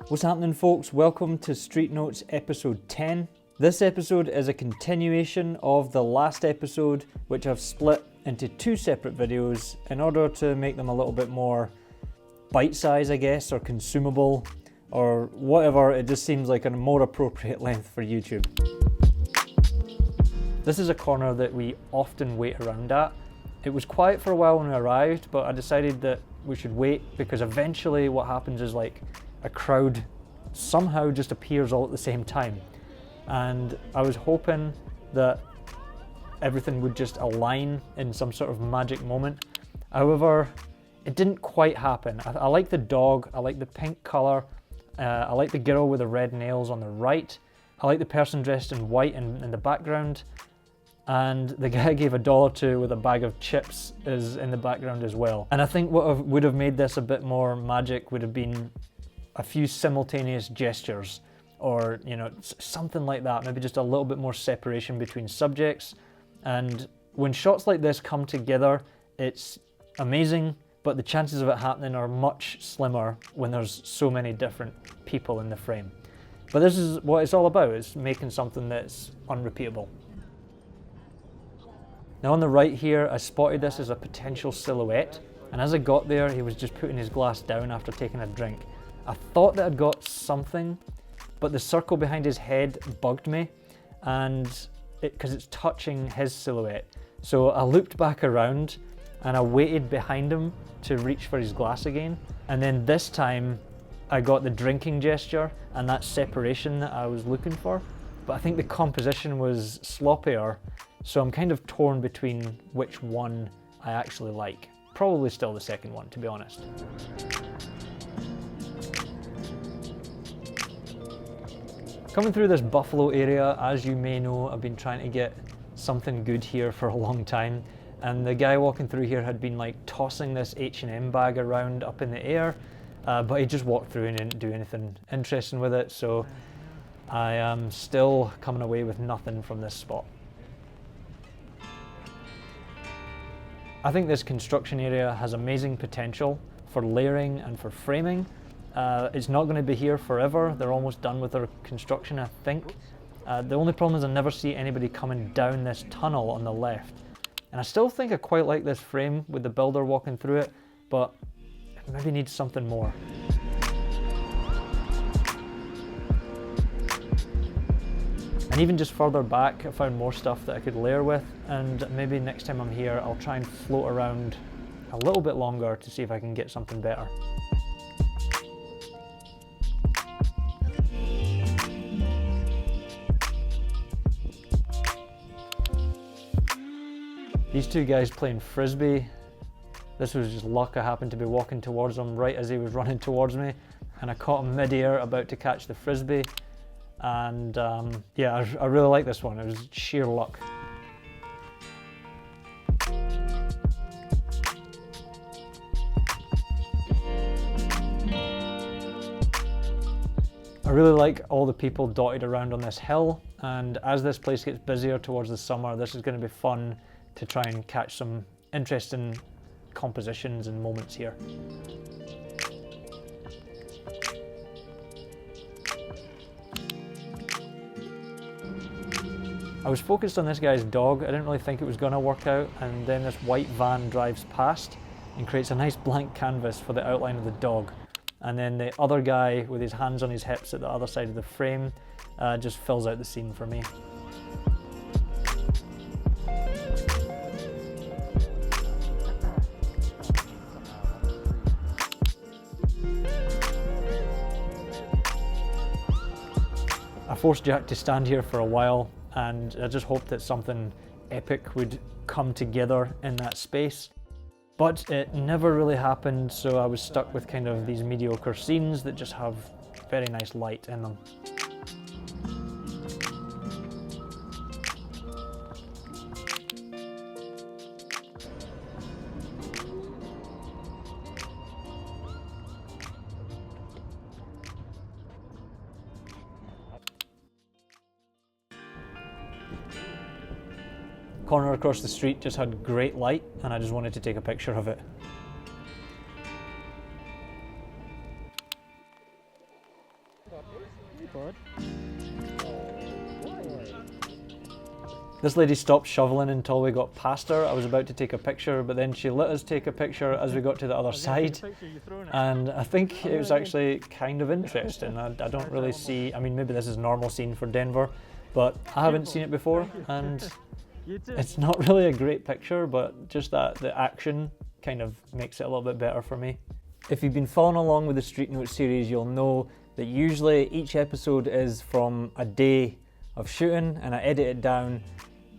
What's happening, folks? Welcome to Street Notes episode 10. This episode is a continuation of the last episode, which I've split into two separate videos in order to make them a little bit more bite-size, I guess, or consumable, or whatever. It just seems like a more appropriate length for YouTube. This is a corner that we often wait around at. It was quiet for a while when we arrived, but I decided that we should wait because eventually what happens is like a crowd somehow just appears all at the same time. And I was hoping that everything would just align in some sort of magic moment. However, it didn't quite happen. I like the dog, I like the pink colour, I like the girl with the red nails on the right, I like the person dressed in white in the background, and the guy I gave $1 to with a bag of chips is in the background as well. And I think what would have made this a bit more magic would have been a few simultaneous gestures, or something like that, maybe just a little bit more separation between subjects. And when shots like this come together, it's amazing, but the chances of it happening are much slimmer when there's so many different people in the frame. But this is what it's all about, is making something that's unrepeatable. Now on the right here, I spotted this as a potential silhouette, and as I got there, he was just putting his glass down after taking a drink. I thought that I'd got something, but the circle behind his head bugged me, and because it's touching his silhouette. So I looped back around and I waited behind him to reach for his glass again. And then this time I got the drinking gesture and that separation that I was looking for. But I think the composition was sloppier, so I'm kind of torn between which one I actually like. Probably still the second one, to be honest. Coming through this Buffalo area, as you may know, I've been trying to get something good here for a long time, and the guy walking through here had been like tossing this H&M bag around up in the air, but he just walked through and didn't do anything interesting with it, so I am still coming away with nothing from this spot. I think this construction area has amazing potential for layering and for framing. It's not going to be here forever. They're almost done with their construction, I think. The only problem is I never see anybody coming down this tunnel on the left. And I still think I quite like this frame with the builder walking through it, but it maybe needs something more. And even just further back, I found more stuff that I could layer with, and maybe next time I'm here, I'll try and float around a little bit longer to see if I can get something better. These two guys playing frisbee, this was just luck. I happened to be walking towards him right as he was running towards me, and I caught him mid-air about to catch the frisbee. And yeah, I really like this one. It was sheer luck. I really like all the people dotted around on this hill, and as this place gets busier towards the summer, this is going to be fun to try and catch some interesting compositions and moments here. I was focused on this guy's dog. I didn't really think it was going to work out, and then this white van drives past and creates a nice blank canvas for the outline of the dog. And then the other guy with his hands on his hips at the other side of the frame just fills out the scene for me. I forced Jack to stand here for a while, and I just hoped that something epic would come together in that space. But it never really happened, so I was stuck with kind of these mediocre scenes that just have very nice light in them. corner across the street just had great light and I just wanted to take a picture of it. This lady stopped shoveling until we got past her. I was about to take a picture, but then she let us take a picture as we got to the other side. And I think it was actually kind of interesting. I don't really see, I mean, maybe this is a normal scene for Denver, but I haven't seen it before. And it's not really a great picture, but just that the action kind of makes it a little bit better for me. If you've been following along with the Street Notes series, you'll know that usually each episode is from a day of shooting, and I edit it down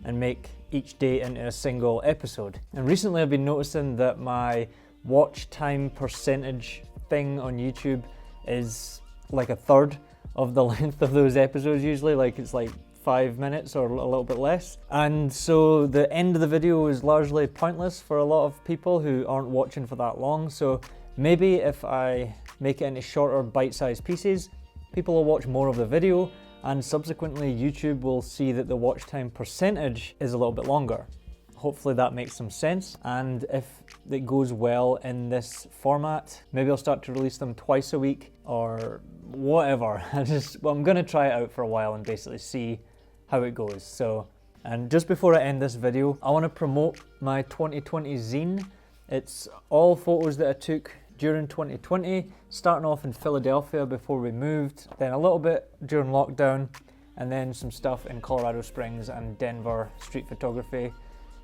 and make each day into a single episode. And recently I've been noticing that my watch time percentage thing on YouTube is like a third of the length of those episodes usually, like it's like 5 minutes or a little bit less. And so the end of the video is largely pointless for a lot of people who aren't watching for that long. So maybe if I make it into shorter bite-sized pieces, people will watch more of the video, and subsequently YouTube will see that the watch time percentage is a little bit longer. Hopefully that makes some sense, and if it goes well in this format, maybe I'll start to release them twice a week or whatever. I'm gonna try it out for a while and basically see how it goes. So, and just before I end this video, I want to promote my 2020 zine. It's all photos that I took during 2020, starting off in Philadelphia before we moved, then a little bit during lockdown, and then some stuff in Colorado Springs and Denver street photography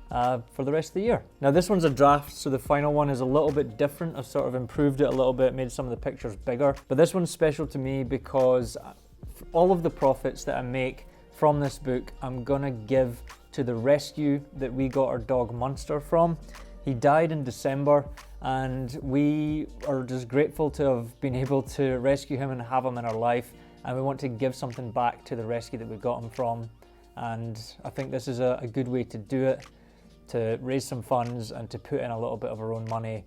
for the rest of the year. Now this one's a draft, so the final one is a little bit different. I've sort of improved it a little bit, made some of the pictures bigger, but this one's special to me because all of the profits that I make from this book, I'm gonna give to the rescue that we got our dog Munster from. He died in December, and we are just grateful to have been able to rescue him and have him in our life, and we want to give something back to the rescue that we got him from. And I think this is a good way to do it, to raise some funds and to put in a little bit of our own money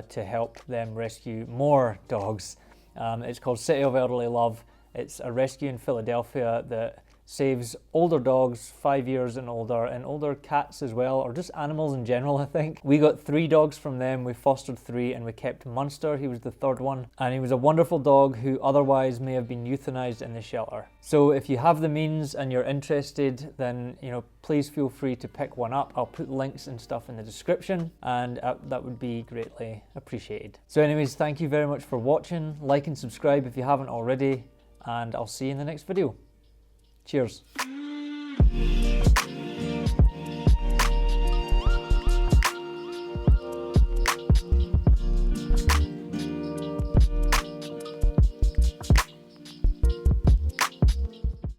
to help them rescue more dogs. It's called City of Elderly Love. It's a rescue in Philadelphia that saves older dogs, 5 years and older cats as well, or just animals in general, I think. We got 3 dogs from them, we fostered 3, and we kept Munster. He was the 3rd one, and he was a wonderful dog who otherwise may have been euthanized in the shelter. So if you have the means and you're interested, then please feel free to pick one up. I'll put links and stuff in the description, and that would be greatly appreciated. So anyways, thank you very much for watching. Like and subscribe if you haven't already, and I'll see you in the next video. Cheers.